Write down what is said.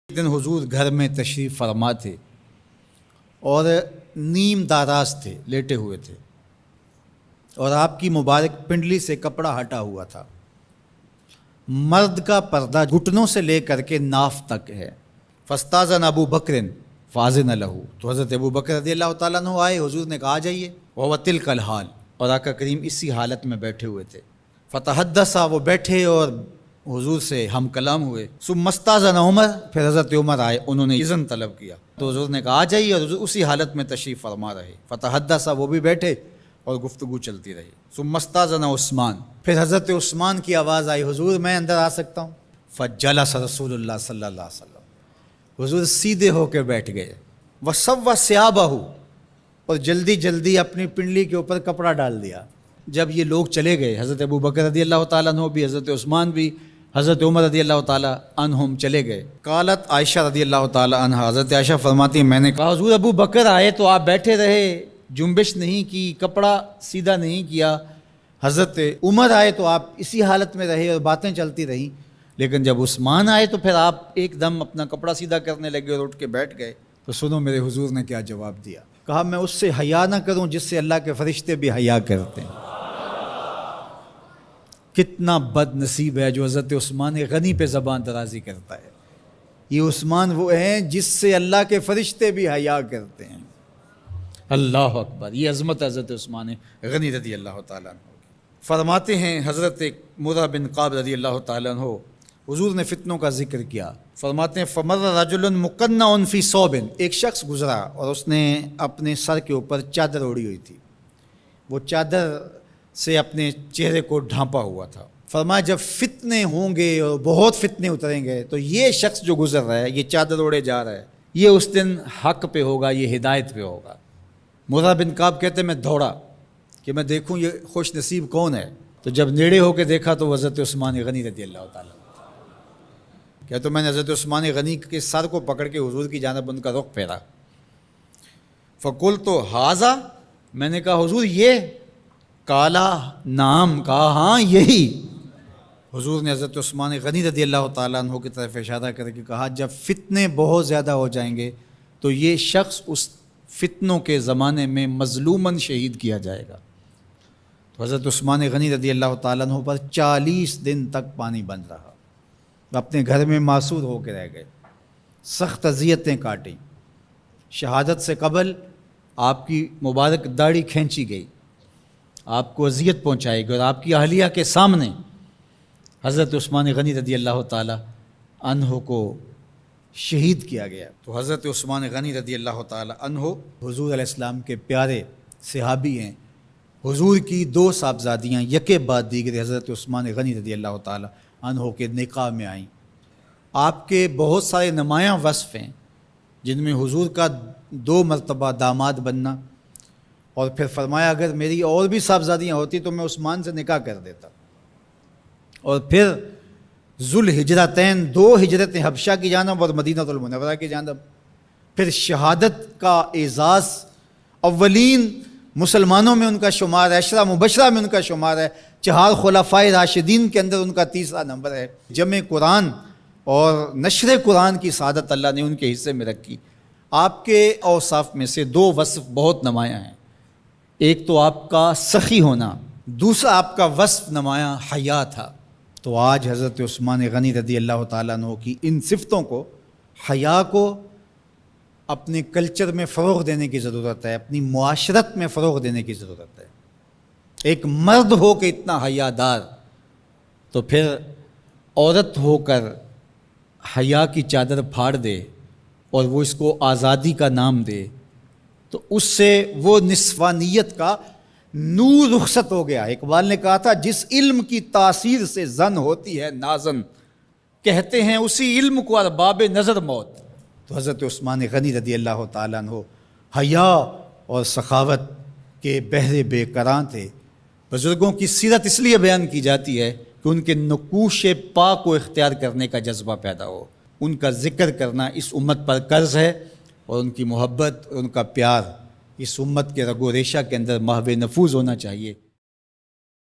ایک دن حضور گھر میں تشریف فرما تھے اور نیم داراز تھے، لیٹے ہوئے تھے، اور آپ کی مبارک پنڈلی سے کپڑا ہٹا ہوا تھا۔ مرد کا پردہ گھٹنوں سے لے کر کے ناف تک ہے۔ فاستاذن ابو بکر فاذن لہ، تو حضرت ابو بکر رضی اللہ تعالیٰ عنہ آئے، حضور نے کہا آ جائیے۔ وہو تلک الحال، اور آقا کریم اسی حالت میں بیٹھے ہوئے تھے۔ فتحدث، وہ بیٹھے اور حضور سے ہم کلام ہوئے۔ ثم استاذن عمر، پھر حضرت عمر آئے، انہوں نے اذن طلب کیا تو حضور نے کہا آ جائیے، اور حضور اسی حالت میں تشریف فرما رہے۔ فتحدث، وہ بھی بیٹھے اور گفتگو چلتی رہی۔ ثم استاذن عثمان، پھر حضرت عثمان کی آواز آئی، حضور میں اندر آ سکتا ہوں؟ فجلس رسول اللہ صلی اللہ علیہ وسلم، حضور سیدھے ہو کے بیٹھ گئے۔ وسوى ثيابه، اور جلدی جلدی اپنی پنڈلی کے اوپر کپڑا ڈال دیا۔ جب یہ لوگ چلے گئے، حضرت ابو بکر رضی اللہ تعالیٰ عنہ بھی، حضرت عثمان بھی، حضرت عمر رضی اللہ تعالیٰ عنہم چلے گئے۔ قالت عائشہ رضی اللہ تعالیٰ عنہ، حضرت عائشہ فرماتی ہیں میں نے کہا حضور ابو بکر آئے تو آپ بیٹھے رہے، جنبش نہیں کی، کپڑا سیدھا نہیں کیا۔ حضرت عمر آئے تو آپ اسی حالت میں رہے اور باتیں چلتی رہیں، لیکن جب عثمان آئے تو پھر آپ ایک دم اپنا کپڑا سیدھا کرنے لگے اور اٹھ کے بیٹھ گئے۔ تو سنو میرے حضور نے کیا جواب دیا۔ کہا میں اس سے حیا نہ کروں جس سے اللہ کے فرشتے بھی حیا کرتے ہیں۔ کتنا بد نصیب ہے جو حضرت عثمان غنی پہ زبان درازی کرتا ہے۔ یہ عثمان وہ ہیں جس سے اللہ کے فرشتے بھی حیا کرتے ہیں۔ اللہ اکبر، یہ عظمت حضرت عثمان غنی رضی اللہ تعالیٰ عنہ۔ فرماتے ہیں حضرت مرہ بن قاب رضی اللہ تعالیٰ عنہ، حضور نے فتنوں کا ذکر کیا، فرماتے ہیں فمر رجل مقنع فی ثوب، ایک شخص گزرا اور اس نے اپنے سر کے اوپر چادر اوڑھی ہوئی تھی، وہ چادر سے اپنے چہرے کو ڈھانپا ہوا تھا۔ فرمایا جب فتنے ہوں گے اور بہت فتنے اتریں گے تو یہ شخص جو گزر رہا ہے، یہ چادر اوڑھے جا رہا ہے، یہ اس دن حق پہ ہوگا، یہ ہدایت پہ ہوگا۔ مرہ بن قاب کہتے ہیں میں دوڑا کہ میں دیکھوں یہ خوش نصیب کون ہے، تو جب نیڑے ہو کے دیکھا تو حضرت عثمان غنی رضی اللہ تعالیٰ، کیا تو میں نے حضرت عثمان غنی کے سر کو پکڑ کے حضور کی جانب ان کا رخ پھیرا۔ فقلت ھذا، میں نے کہا حضور یہ؟ کالا نام، کہا ہاں یہی۔ حضور نے حضرت عثمان غنی رضی اللہ تعالیٰ عنہ کی طرف اشارہ کر کے کہا جب فتنے بہت زیادہ ہو جائیں گے تو یہ شخص اس فتنوں کے زمانے میں مظلوماً شہید کیا جائے گا۔ تو حضرت عثمان غنی رضی اللہ تعالیٰ عنہ پر 40 دن تک پانی بن رہا، اپنے گھر میں معصور ہو کے رہ گئے، سخت اذیتیں کاٹیں۔ شہادت سے قبل آپ کی مبارک داڑھی کھینچی گئی، آپ کو اذیت پہنچائی گئی، اور آپ کی اہلیہ کے سامنے حضرت عثمان غنی رضی اللہ تعالیٰ عنہ کو شہید کیا گیا۔ تو حضرت عثمان غنی رضی اللہ تعالیٰ عنہ حضور علیہ السلام کے پیارے صحابی ہیں۔ حضور کی 2 صاحبزادیاں یکے بعد دیگر حضرت عثمان غنی رضی اللہ تعالیٰ عنہ کے نکاح میں آئیں۔ آپ کے بہت سارے نمایاں وصف ہیں جن میں حضور کا 2 مرتبہ داماد بننا، اور پھر فرمایا اگر میری اور بھی صاحبزادیاں ہوتی تو میں عثمان سے نکاح کر دیتا، اور پھر ذوالہجرتین 2 ہجرتیں حبشہ کی جانب اور مدینہ المنورہ کی جانب، پھر شہادت کا اعزاز، اولین مسلمانوں میں ان کا شمار ہے، 10 مبشرہ میں ان کا شمار ہے، 4 خلفائے راشدین کے اندر ان کا 3را نمبر ہے۔ جمع قرآن اور نشر قرآن کی سعادت اللہ نے ان کے حصے میں رکھی۔ آپ کے اوصاف میں سے 2 وصف بہت نمایاں ہیں، ایک تو آپ کا سخی ہونا، دوسرا آپ کا وصف نمایاں حیا تھا۔ تو آج حضرت عثمان غنی رضی اللہ تعالیٰ عنہ کی ان صفتوں کو، حیا کو اپنے کلچر میں فروغ دینے کی ضرورت ہے، اپنی معاشرت میں فروغ دینے کی ضرورت ہے۔ ایک مرد ہو کے اتنا حیا دار، تو پھر عورت ہو کر حیا کی چادر پھاڑ دے اور وہ اس کو آزادی کا نام دے، تو اس سے وہ نسوانیت کا نور رخصت ہو گیا۔ اقبال نے کہا تھا جس علم کی تاثیر سے زن ہوتی ہے نازن، کہتے ہیں اسی علم کو ارباب نظر موت۔ تو حضرت عثمان غنی رضی اللہ تعالیٰ عنہ حیا اور سخاوت کے بہرے بے کراں تھے۔ بزرگوں کی سیرت اس لیے بیان کی جاتی ہے کہ ان کے نقوش پا کو اختیار کرنے کا جذبہ پیدا ہو۔ ان کا ذکر کرنا اس امت پر قرض ہے، اور ان کی محبت اور ان کا پیار اس امت کے رگ و ریشہ کے اندر محو نفوذ ہونا چاہیے۔